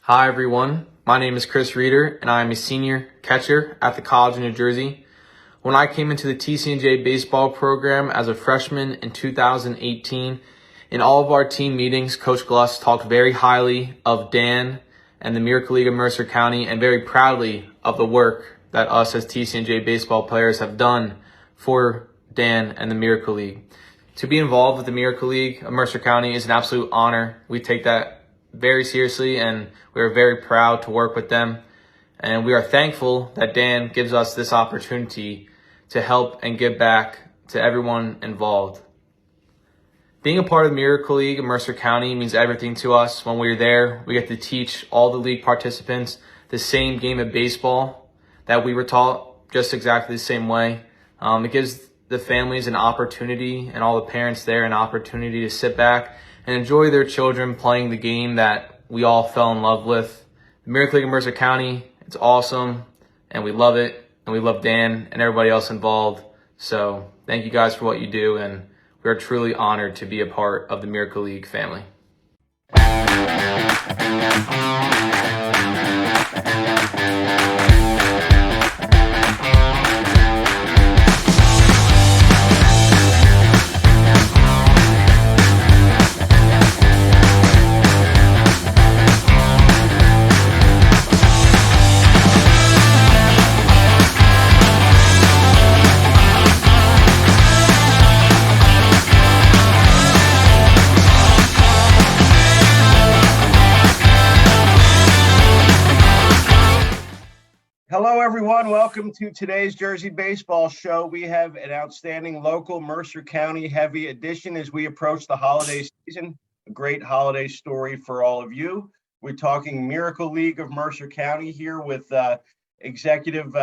Hi everyone, my name is Chris Reeder and I am a senior catcher at the College of New Jersey. When I came into the TCNJ baseball program as a freshman in 2018, in all of our team meetings, Coach Gluss talked very highly of Dan and the Miracle League of Mercer County and very proudly of the work that us as TCNJ baseball players have done for Dan and the Miracle League. To be involved with the Miracle League of Mercer County is an absolute honor. We take that very seriously, and we are very proud to work with them. And we are thankful that Dan gives us this opportunity to help and give back to everyone involved. Being a part of the Miracle League of Mercer County means everything to us. When we're there, we get to teach all the league participants the same game of baseball that we were taught, just exactly the same way. It gives the families an opportunity and all the parents there an opportunity to sit back and enjoy their children playing the game that we all fell in love with. The Miracle League of Mercer County, it's awesome, and we love it, and we love Dan and everybody else involved. So thank you guys for what you do, and we are truly honored to be a part of the Miracle League family. Hello, everyone. Welcome to today's Jersey Baseball Show. We have an outstanding local Mercer County heavy edition as we approach the holiday season. A great holiday story for all of you. We're talking Miracle League of Mercer County here with Executive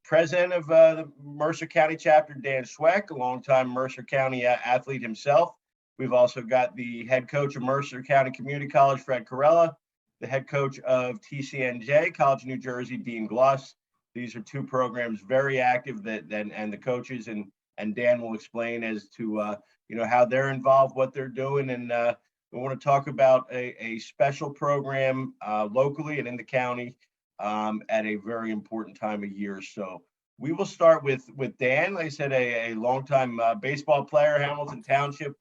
President of the Mercer County chapter, Dan Sczweck, a longtime Mercer County athlete himself. We've also got the head coach of Mercer County Community College, Fred Carella, the head coach of TCNJ, College of New Jersey, Dean Gluss. These are two programs very active and the coaches and Dan will explain as to how they're involved, what they're doing, and we want to talk about a special program locally and in the county at a very important time of year. So we will start with Dan. Like I said, a longtime baseball player, Hamilton Township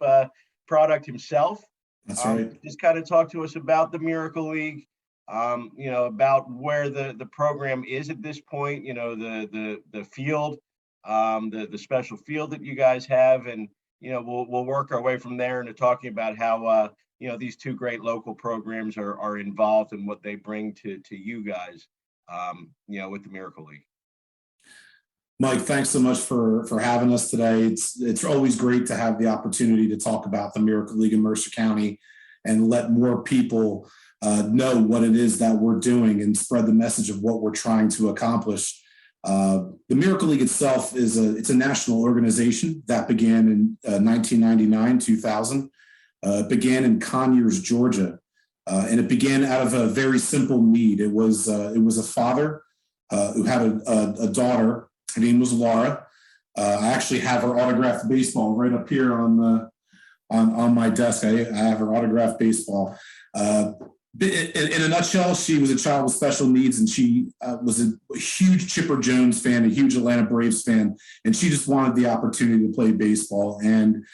product himself. That's right. Just kind of talk to us about the Miracle League. About where the program is at this point, the field, the special field that you guys have, and we'll work our way from there into talking about how these two great local programs are involved and what they bring to you guys, with the Miracle League. Mike, thanks so much for having us today. It's always great to have the opportunity to talk about the Miracle League in Mercer County and let more people know what it is that we're doing and spread the message of what we're trying to accomplish. The Miracle League itself it's a national organization that began in 1999, 2000. It began in Conyers, Georgia, and it began out of a very simple need. It was a father who had a daughter. Her name was Laura. I actually have her autographed baseball right up here on my desk. I have her autographed baseball. In a nutshell, she was a child with special needs, and she was a huge Chipper Jones fan, a huge Atlanta Braves fan, and she just wanted the opportunity to play baseball. And,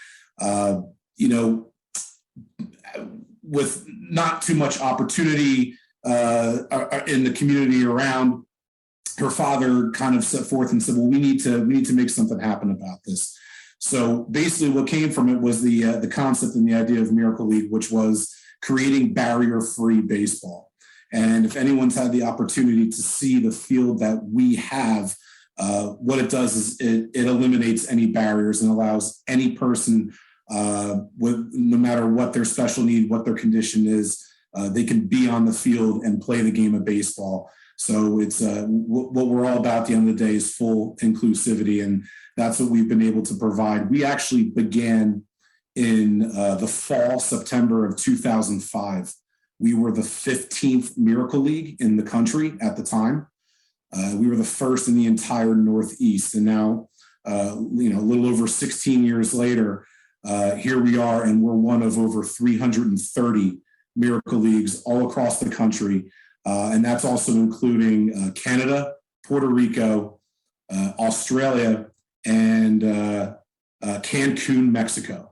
with not too much opportunity in the community around, her father kind of set forth and said, well, we need to make something happen about this. So basically what came from it was the concept and the idea of Miracle League, which was creating barrier-free baseball. And if anyone's had the opportunity to see the field that we have, what it does is it eliminates any barriers and allows any person, no matter what their special need, what their condition is, they can be on the field and play the game of baseball. So it's what we're all about at the end of the day is full inclusivity, and that's what we've been able to provide. We actually began in the fall, September of 2005. We were the 15th Miracle League in the country at the time. We were the first in the entire Northeast. And now, a little over 16 years later, here we are, and we're one of over 330 Miracle Leagues all across the country And that's also including Canada, Puerto Rico, Australia, and Cancun, Mexico.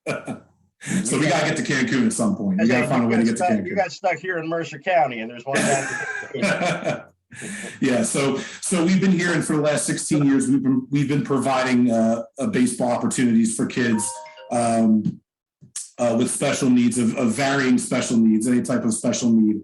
So we got to get to Cancun at some point. We got to find a way to get to Cancun. You got stuck here in Mercer County, and there's one down. Yeah, so we've been here, and for the last 16 years, we've been providing baseball opportunities for kids with special needs, of varying special needs, any type of special need.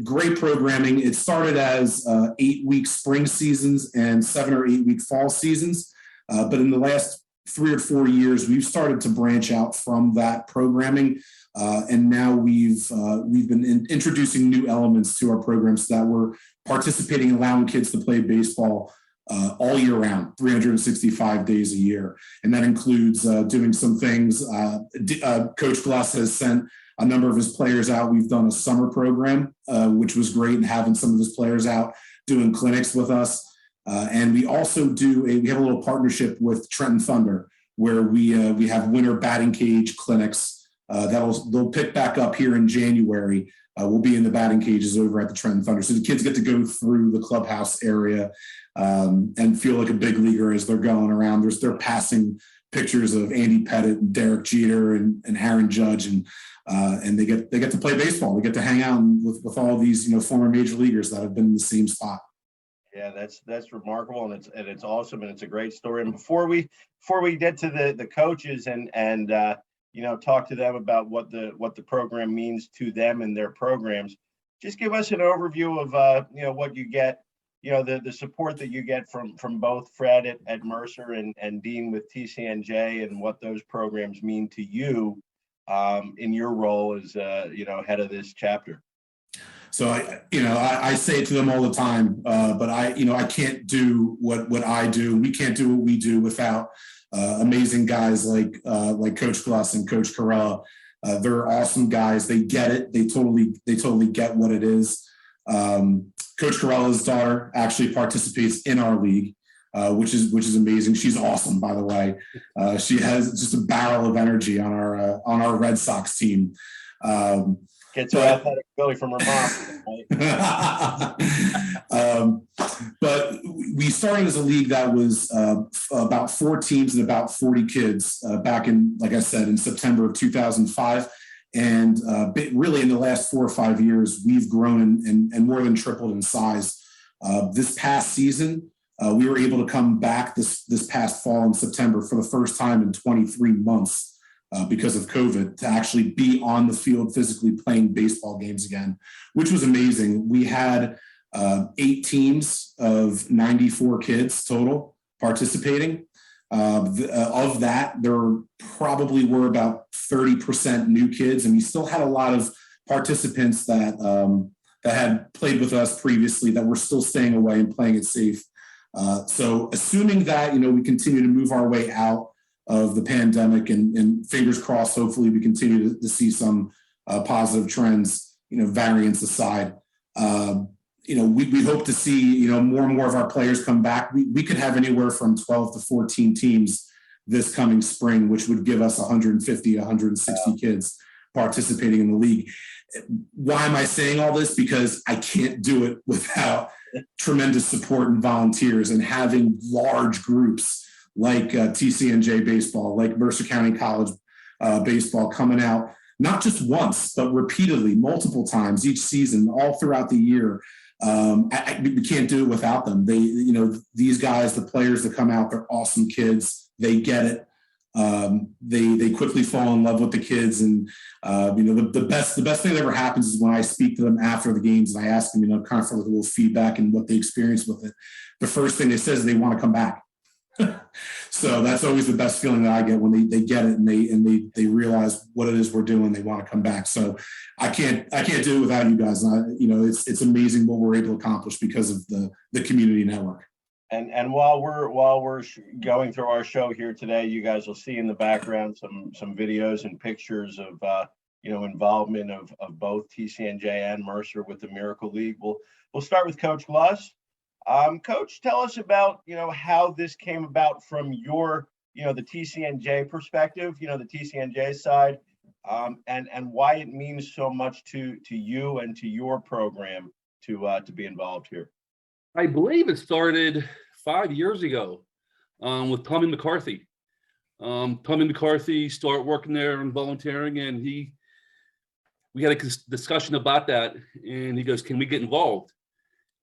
Great programming. It started as 8-week spring seasons and 7 or 8 week fall seasons, but in the last 3 or 4 years, we've started to branch out from that programming, and now we've been introducing new elements to our programs so that we're participating, allowing kids to play baseball all year round, 365 days a year, and that includes doing some things. Coach Glass has sent a number of his players out. We've done a summer program, which was great, and having some of his players out doing clinics with us. And we also we have a little partnership with Trenton Thunder, where we have winter batting cage clinics they'll pick back up here in January. We'll be in the batting cages over at the Trenton Thunder, so the kids get to go through the clubhouse area and feel like a big leaguer as they're going around. They're passing pictures of Andy Pettit and Derek Jeter and Aaron Judge, and they get to play baseball. They get to hang out with all these former major leaguers that have been in the same spot. Yeah, that's remarkable, and it's awesome, and it's a great story. And before we get to the coaches and talk to them about what the program means to them and their programs, just give us an overview of what you get, the support that you get from both Fred at Mercer and Dean with TCNJ, and what those programs mean to you in your role as head of this chapter. So I say it to them all the time, but I can't do what I do. We can't do what we do without amazing guys like Coach Glass and Coach Carella. They're awesome guys. They get it. They totally get what it is. Coach Carella's daughter actually participates in our league, which is amazing. She's awesome, by the way. She has just a barrel of energy on our Red Sox team. Gets her athletic ability from her mom. Right? But we started as a league that was about 4 teams and about 40 kids back in, like I said, in September of 2005. And really in the last 4 or 5 years, we've grown and more than tripled in size. This past season, we were able to come back this past fall in September for the first time in 23 months. Because of COVID, to actually be on the field physically playing baseball games again, which was amazing. We had 8 teams of 94 kids total participating. Of that, there probably were about 30% new kids, and we still had a lot of participants that had played with us previously that were still staying away and playing it safe. So assuming that we continue to move our way out of the pandemic, and fingers crossed, hopefully we continue to see some positive trends, variance aside. We hope to see, more and more of our players come back. We could have anywhere from 12 to 14 teams this coming spring, which would give us 150, 160 kids participating in the league. Why am I saying all this? Because I can't do it without tremendous support and volunteers, and having large groups like TCNJ baseball, like Mercer County College baseball coming out, not just once, but repeatedly, multiple times each season, all throughout the year. We can't do it without them. These guys, the players that come out, they're awesome kids. They get it. They quickly fall in love with the kids. And, the best thing that ever happens is when I speak to them after the games and I ask them, kind of for a little feedback and what they experienced with it. The first thing they say is they want to come back. So that's always the best feeling that I get, when they get it and they realize what it is we're doing. They want to come back. So I can't do it without you guys. It's amazing what we're able to accomplish because of the community network. And while we're going through our show here today, you guys will see in the background some videos and pictures of involvement of both TCNJ and Mercer with the Miracle League. We'll start with Coach Glass. Coach, tell us about, how this came about from your, the TCNJ perspective, the TCNJ side, and why it means so much to you and to your program to be involved here. I believe it started 5 years ago with Tommy McCarthy. Tommy McCarthy started working there and volunteering, and we had a discussion about that, and he goes, "Can we get involved?"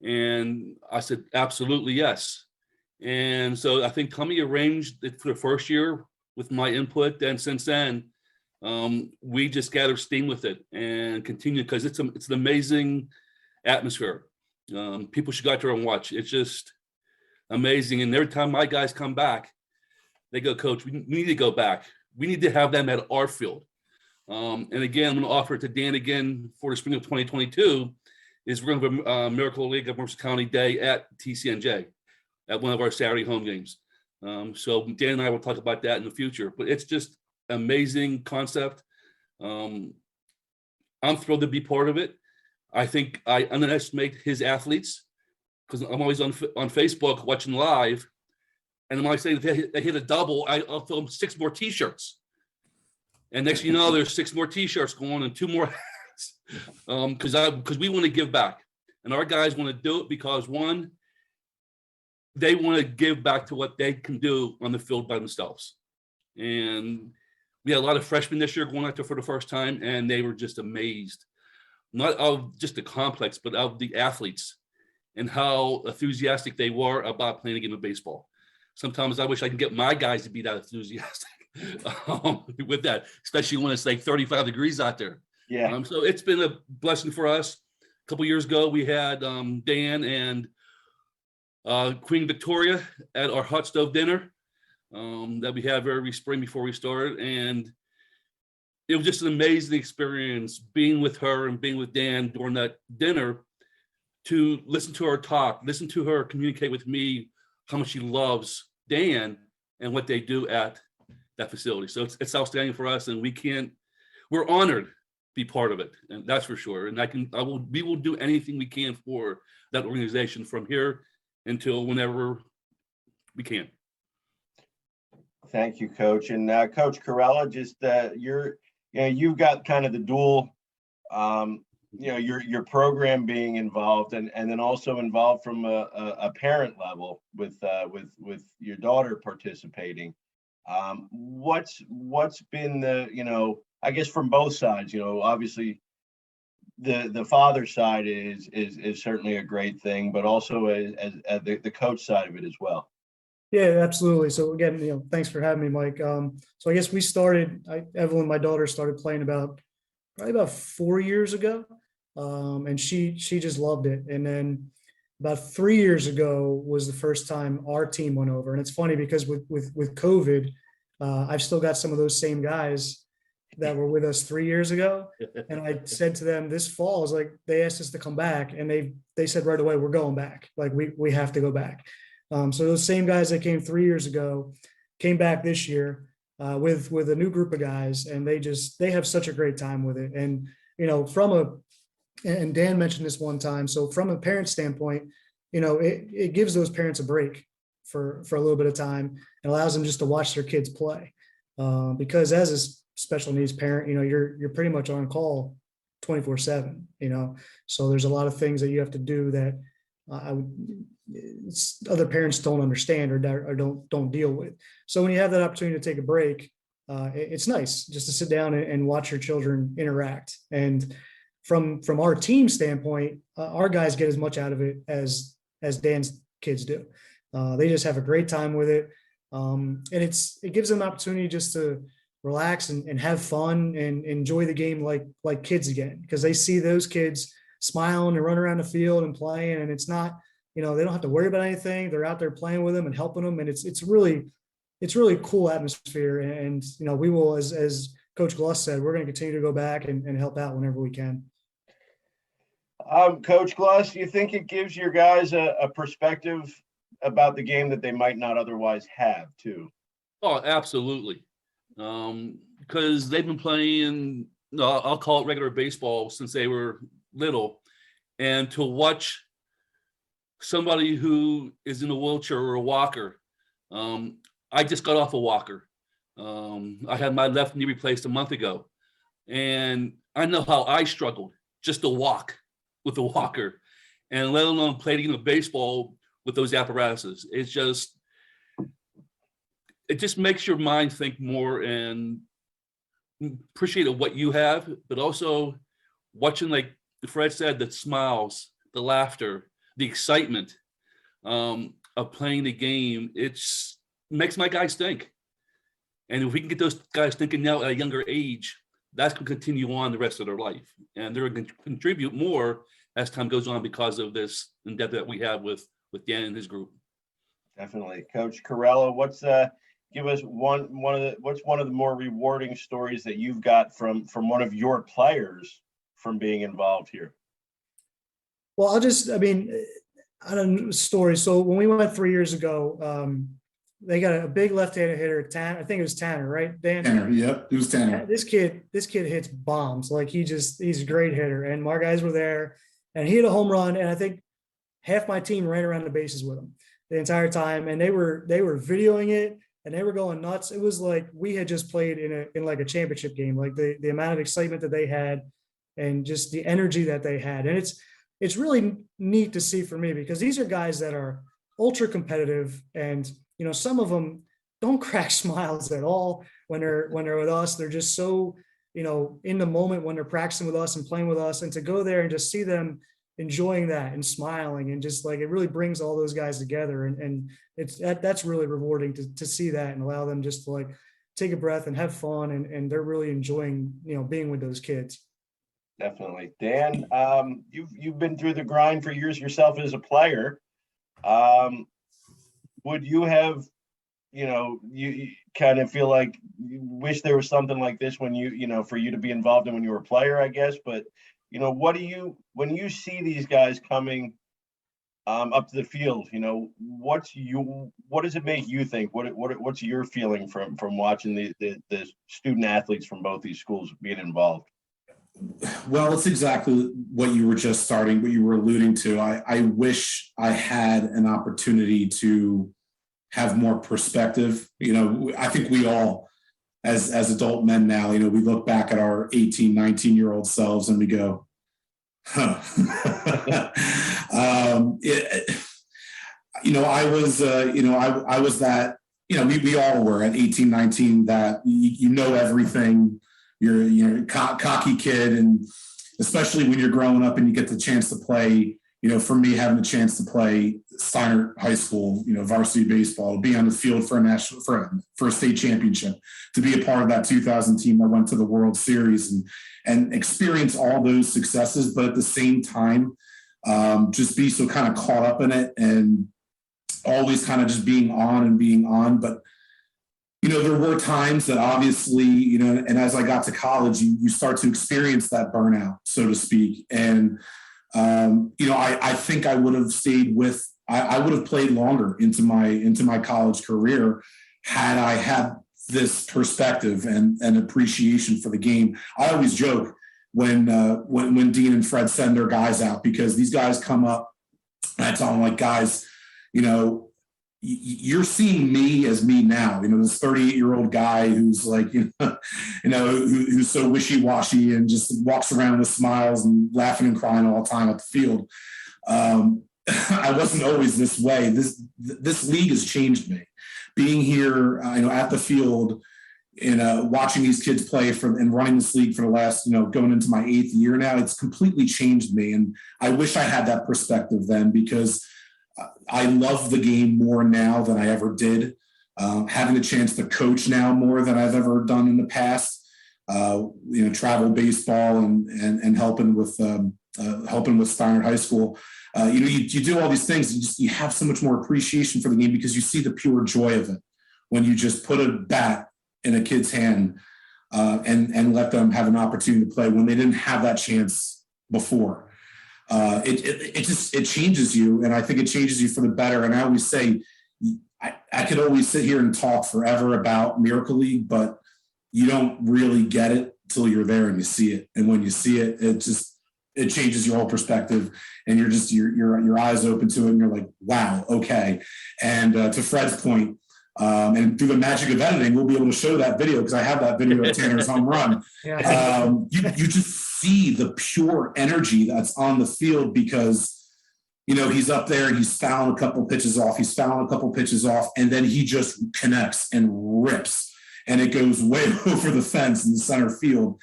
And I said, "Absolutely, yes." And so I think Tommy arranged it for the first year with my input, and since then, we just gathered steam with it and continue, because it's an amazing atmosphere. People should go out there and watch. It's just amazing. And every time my guys come back, they go, "Coach, we need to go back. We need to have them at our field." And again, I'm going to offer it to Dan again for the spring of 2022. Is we're going to have a Miracle League of Mercer County Day at TCNJ at one of our Saturday home games. So Dan and I will talk about that in the future. But it's just amazing concept. I'm thrilled to be part of it. I think I underestimate his athletes, because I'm always on Facebook watching live, and when I say that they hit a double, I'll film 6 more T-shirts, and next thing you know, there's 6 more T-shirts going and 2 more hats, because we want to give back, and our guys want to do it because, one, they want to give back to what they can do on the field by themselves. And we had a lot of freshmen this year going out there for the first time, and they were just amazed, not of just the complex, but of the athletes and how enthusiastic they were about playing a game of baseball. Sometimes I wish I could get my guys to be that enthusiastic with that, especially when it's like 35 degrees out there. Yeah. So it's been a blessing for us. A couple years ago, we had Dan and Queen Victoria at our hot stove dinner that we have every spring before we start, and it was just an amazing experience being with her and being with Dan during that dinner, to listen to her talk, listen to her communicate with me how much she loves Dan and what they do at that facility. So it's outstanding for us, and we're honored to be part of it, and that's for sure. And we will do anything we can for that organization from here until whenever we can. Thank you, Coach. And Coach Carella, just you've got kind of the dual, your program being involved, and then also involved from a parent level with your daughter participating. What's been the, I guess from both sides, obviously the father side is certainly a great thing, but also as the coach side of it as well. Yeah, absolutely. So again, thanks for having me, Mike. So I guess we started, Evelyn, my daughter, started playing probably about 4 years ago. And she just loved it. And then about 3 years ago was the first time our team went over. And it's funny because with COVID, I've still got some of those same guys that were with us 3 years ago. And I said to them this fall, I was like, they asked us to come back, and they said right away, we're going back. Like we have to go back. So those same guys that came 3 years ago came back this year with a new group of guys, and they have such a great time with it. And, and Dan mentioned this one time. So from a parent standpoint, it gives those parents a break for a little bit of time and allows them just to watch their kids play. Because as a special needs parent, you're pretty much on call 24/7, so there's a lot of things that you have to do that other parents don't understand or don't deal with. So when you have that opportunity to take a break, it's nice just to sit down and watch your children interact. And from our team standpoint, our guys get as much out of it as Dan's kids do. They just have a great time with it. And it gives them an opportunity just to relax and have fun and enjoy the game like kids again, because they see those kids smiling and running around the field and playing, and it's not, they don't have to worry about anything. They're out there playing with them and helping them, and it's really cool atmosphere. And we will, as Coach Gluss said, we're going to continue to go back and help out whenever we can. Coach Gluss, do you think it gives your guys a perspective about the game that they might not otherwise have too? Oh, absolutely. Because they've been playing, I'll call it regular baseball since they were little, and to watch somebody who is in a wheelchair or a walker. I just got off a walker. I had my left knee replaced a month ago. And I know how I struggled just to walk with the walker, and let alone playing the baseball with those apparatuses. It just makes your mind think more and appreciate what you have, but also watching, like Fred said, the smiles, the laughter, the excitement of playing the game. It's makes my guys think. And if we can get those guys thinking now at a younger age, that's going to continue on the rest of their life. And they're going to contribute more as time goes on because of this endeavor that we have with Dan and his group. Definitely. Coach Carella, give us what's one of the more rewarding stories that you've got from one of your players from being involved here? Well, I don't know story. So when we went 3 years ago, they got a big left-handed hitter, I think it was Tanner, right, Dan? Tanner, yep, it was Tanner. This kid hits bombs. Like he's a great hitter. And our guys were there, and he hit a home run. And I think half my team ran around the bases with him the entire time. And they were videoing it, and they were going nuts. It was like we had just played in like a championship game. Like the amount of excitement that they had, and just the energy that they had. And it's really neat to see for me, because these are guys that are ultra competitive, and some of them don't crack smiles at all when they're with us. They're just so in the moment when they're practicing with us and playing with us, and to go there and just see them enjoying that and smiling, and just like it really brings all those guys together, and that's really rewarding to see that and allow them just to like take a breath and have fun, and they're really enjoying being with those kids. Definitely. Dan, you've been through the grind for years yourself as a player. Would you have, you kind of feel like you wish there was something like this when for you to be involved in when you were a player, I guess, but when you see these guys coming up to the field, what does it make you think? What's your feeling from watching the student athletes from both these schools being involved? Well, it's exactly what you were alluding to. I wish I had an opportunity to have more perspective. I think we all, as adult men now, we look back at our 18, 19-year-old selves and we go, huh. I was that, we all were at 18, 19, that everything. You're a cocky kid, and especially when you're growing up and you get the chance to play, for me, having the chance to play Steiner High School, varsity baseball, be on the field for a state championship, to be a part of that 2000 team that went to the World Series, and experience all those successes, but at the same time, just be so kind of caught up in it and always kind of just being on. But there were times that obviously, and as I got to college, you start to experience that burnout, so to speak. And, I think I would have I would have played longer into my college career had I had this perspective and appreciation for the game. I always joke when Dean and Fred send their guys out, because these guys come up and I tell them, like, guys, you're seeing me as me now, this 38-year-old guy who's like, who's so wishy-washy and just walks around with smiles and laughing and crying all the time at the field. I wasn't always this way. This league has changed me. Being here, at the field, watching these kids play and running this league for the last, going into my 8th year now, it's completely changed me. And I wish I had that perspective then, because I love the game more now than I ever did. Having the chance to coach now more than I've ever done in the past. Travel baseball and helping with Steiner High School. You do all these things. You have so much more appreciation for the game, because you see the pure joy of it when you just put a bat in a kid's hand and let them have an opportunity to play when they didn't have that chance before. It changes you, and I think it changes you for the better. And I always say, I could always sit here and talk forever about Miracle League, but you don't really get it till you're there and you see it. And when you see it, it changes your whole perspective, and you're just your eyes open to it, and you're like, wow, okay. And to Fred's point, And through the magic of editing, we'll be able to show that video because I have that video of Tanner's home run. You just see the pure energy that's on the field because, you know, he's up there and he's fouling a couple pitches off. He's fouling a couple pitches off, and then he just connects and rips, and it goes way over the fence in the center field.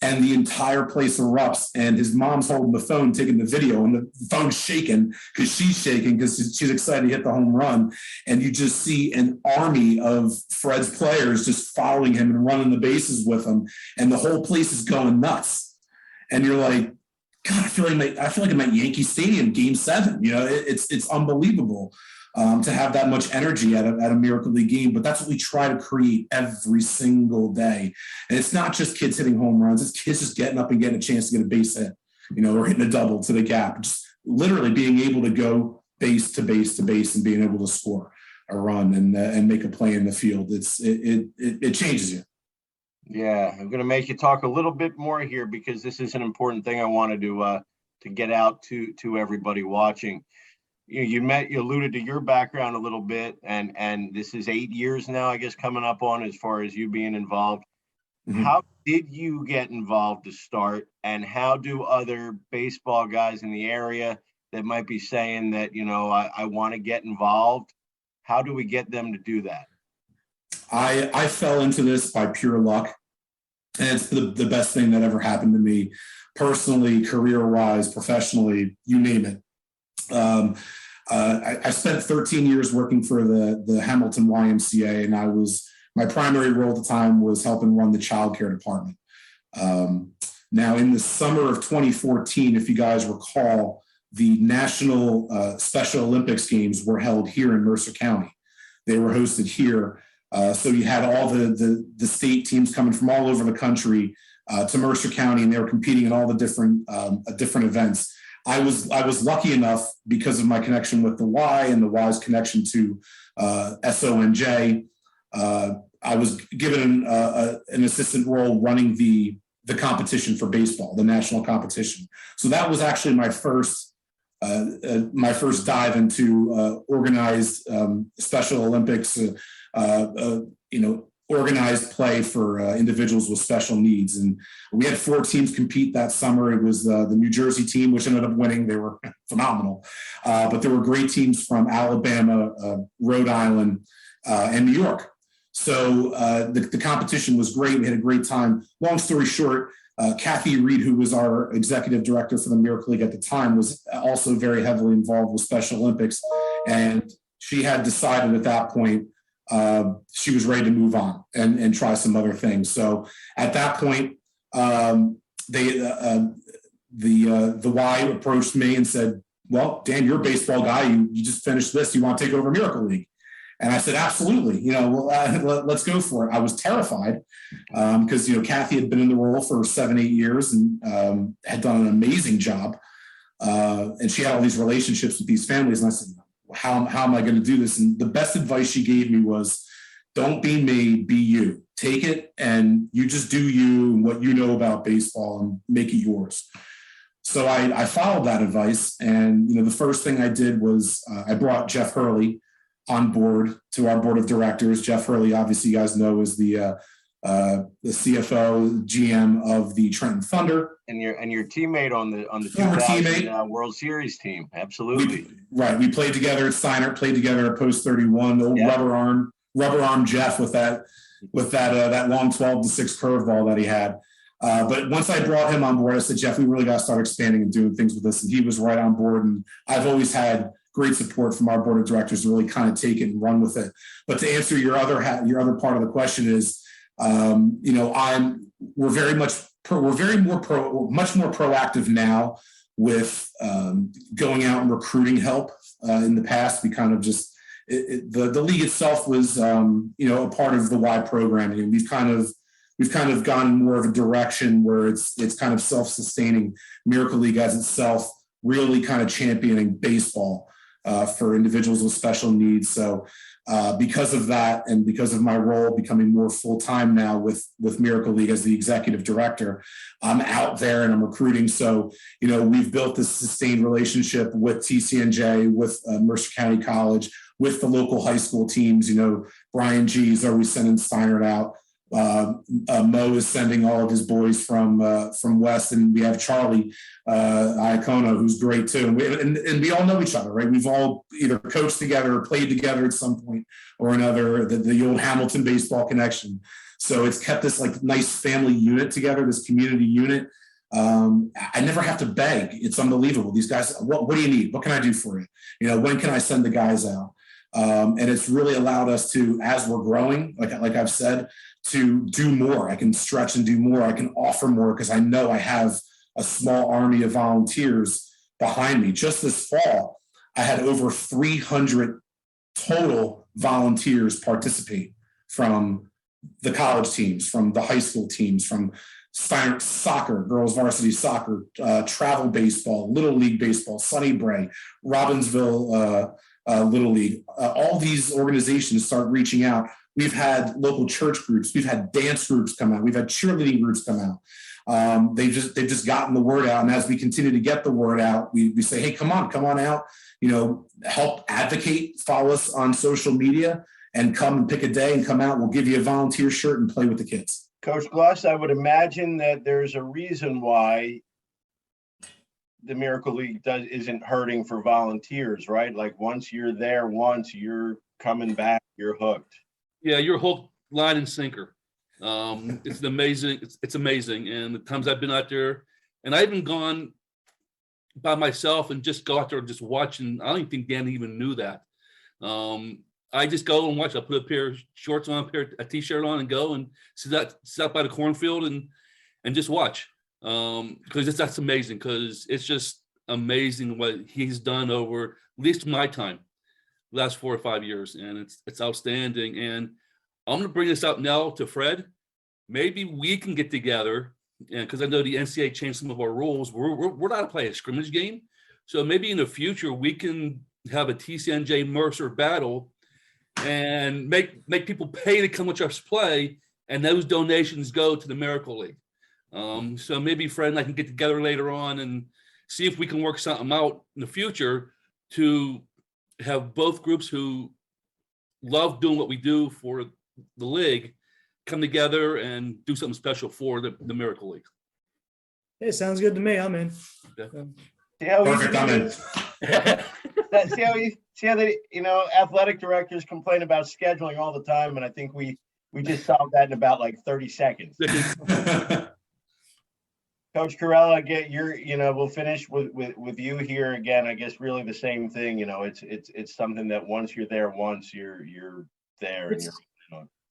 And the entire place erupts, and his mom's holding the phone, taking the video, and the phone's shaking because she's shaking because she's excited to hit the home run. And you just see an army of Fred's players just following him and running the bases with him, and the whole place is going nuts. And you're like, God, I feel like I'm at Yankee Stadium, Game 7. You know, it's unbelievable to have that much energy at a Miracle League game. But that's what we try to create every single day. And it's not just kids hitting home runs; it's kids just getting up and getting a chance to get a base hit, you know, or hitting a double to the gap. Just literally being able to go base to base to base and being able to score a run and make a play in the field. It changes you. Yeah, I'm going to make you talk a little bit more here because this is an important thing I wanted to get out to everybody watching. You alluded to your background a little bit, and this is 8 years now, I guess, coming up on as far as you being involved. Mm-hmm. How did you get involved to start, and how do other baseball guys in the area that might be saying that, you know, I want to get involved, how do we get them to do that? I fell into this by pure luck, and it's the best thing that ever happened to me personally, career-wise, professionally, you name it. I spent 13 years working for the Hamilton YMCA, and my primary role at the time was helping run the child care department. Now, in the summer of 2014, if you guys recall, the National Special Olympics Games were held here in Mercer County. They were hosted here. So you had all the state teams coming from all over the country to Mercer County, and they were competing in all the different events. I was lucky enough because of my connection with the Y and the Y's connection to SONJ. I was given an assistant role running the competition for baseball, the national competition. So that was actually my first dive into organized Special Olympics. Organized play for individuals with special needs. And we had 4 teams compete that summer. It was the New Jersey team, which ended up winning. They were phenomenal. But there were great teams from Alabama, Rhode Island, and New York. So the competition was great. We had a great time. Long story short, Kathy Reed, who was our executive director for the Miracle League at the time, was also very heavily involved with Special Olympics. And she had decided at that point she was ready to move on and try some other things. So at that point, the Y approached me and said, "Well, Dan, you're a baseball guy. You just finished this. You want to take over Miracle League?" And I said, "Absolutely. Let's go for it." I was terrified because Kathy had been in the role for 7-8 years and had done an amazing job, and she had all these relationships with these families. And I said, how am I going to do this? And the best advice she gave me was, don't be me, be you. Take it and you just do you and what you know about baseball and make it yours. So I followed that advice. And, the first thing I did was I brought Jeff Hurley on board to our board of directors. Jeff Hurley, obviously you guys know, is the CFO, GM of the Trenton Thunder. And your teammate on the 2000 World Series team. Absolutely. We played together at Steiner, played together at Post 31, old rubber arm Jeff with that long 12-6 curveball that he had. But once I brought him on board, I said, "Jeff, we really got to start expanding and doing things with this." And he was right on board. And I've always had great support from our board of directors to really kind of take it and run with it. But to answer your other part of the question is, we're much more proactive now with going out and recruiting help. In the past, we kind of just the league itself was a part of the Y program, and we've kind of gone in more of a direction where it's kind of self-sustaining. Miracle League as itself really kind of championing baseball for individuals with special needs. So because of that, and because of my role becoming more full-time now with Miracle League as the executive director, I'm out there and I'm recruiting. So, we've built this sustained relationship with TCNJ, with Mercer County College, with the local high school teams. Brian G is always sending Steinert out. Mo is sending all of his boys from West, and we have Charlie Iacono, who's great too. And we all know each other, right? We've all either coached together or played together at some point or another. The old Hamilton baseball connection. So it's kept this like nice family unit together, this community unit. I never have to beg. It's unbelievable. These guys, what do you need? What can I do for you? When can I send the guys out? And it's really allowed us to, as we're growing, like I've said, to do more. I can stretch and do more. I can offer more because I know I have a small army of volunteers behind me. Just this fall, I had over 300 total volunteers participate from the college teams, from the high school teams, from soccer, girls varsity soccer, travel baseball, little league baseball, Sunny Bray, Robbinsville Little League. All these organizations start reaching out. We've had local church groups. We've had dance groups come out. We've had cheerleading groups come out. They've just gotten the word out. And as we continue to get the word out, we say, hey, come on out, help advocate, follow us on social media, and come and pick a day and come out. We'll give you a volunteer shirt and play with the kids. Coach Gluss, I would imagine that there's a reason why the Miracle League isn't hurting for volunteers, right? Like once you're there, once you're coming back, you're hooked. Yeah, you're hooked, line and sinker. It's amazing. It's amazing. And the times I've been out there, and I've even gone by myself and just go out there and just watch. And I don't even think Dan even knew that. I just go and watch. I put a pair of shorts on, a t-shirt on, and go and sit out by the cornfield and just watch. Because that's amazing. Because it's just amazing what he's done over at least my time, last 4 or 5 years, and it's outstanding. And I'm going to bring this up now to Fred. Maybe we can get together, and because I know the NCAA changed some of our rules. We're not to play a scrimmage game, so maybe in the future we can have a TCNJ Mercer battle and make people pay to come watch us play, and those donations go to the Miracle League. So maybe Fred and I can get together later on and see if we can work something out in the future to have both groups who love doing what we do for the league come together and do something special for the Miracle League. Hey, sounds good to me. I'm in. Yeah. See how Perfect, I'm in. see how they, athletic directors complain about scheduling all the time, and I think we just solved that in about like 30 seconds. Coach Carella, we'll finish with you here again. I guess really the same thing. It's something that once you're there, once you're there,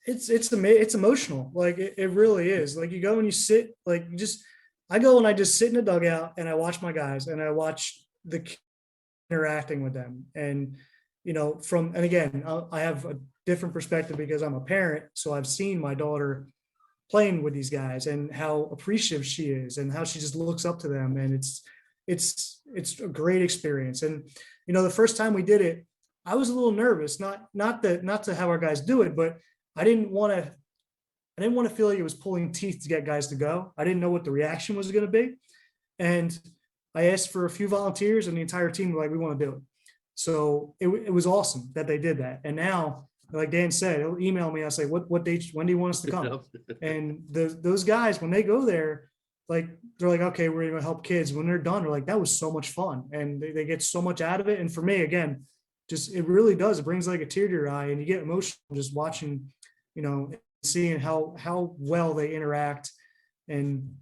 it's emotional. Like it really is. Like you go and you sit, I go and I just sit in a dugout and I watch my guys and I watch the kids interacting with them. And, and again, I have a different perspective because I'm a parent. So I've seen my daughter playing with these guys and how appreciative she is and how she just looks up to them. And it's a great experience. And, the first time we did it, I was a little nervous, not to have our guys do it, but I didn't want to feel like it was pulling teeth to get guys to go. I didn't know what the reaction was going to be. And I asked for a few volunteers and the entire team were like, we want to do it. So it was awesome that they did that. And now, like Dan said, he'll email me. I say, what date, when do you want us to come? And those guys, when they go there, they're like, okay, we're going to help kids. When they're done, they're like, that was so much fun. And they get so much out of it. And for me, again, it really does. It brings like a tear to your eye and you get emotional just watching, seeing how well they interact. And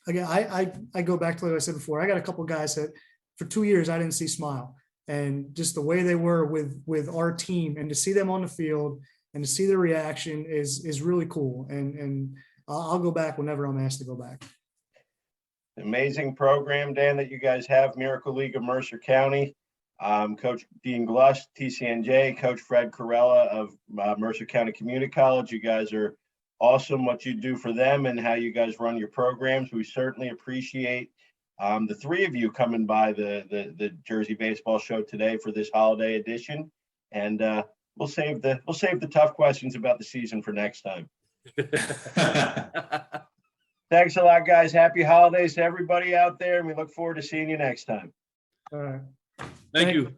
again, I go back to what I said before. I got a couple of guys that for 2 years, I didn't see smile. And just the way they were with our team and to see them on the field and to see their reaction is really cool. And I'll go back whenever I'm asked to go back. Amazing program, Dan, that you guys have, Miracle League of Mercer County. Coach Dean Gluss, TCNJ, Coach Fred Carella of Mercer County Community College. You guys are awesome what you do for them and how you guys run your programs. We certainly appreciate the three of you coming by the Jersey Baseball Show today for this holiday edition. And we'll save the tough questions about the season for next time. Thanks a lot, guys. Happy holidays to everybody out there, and we look forward to seeing you next time. All right. Thank you.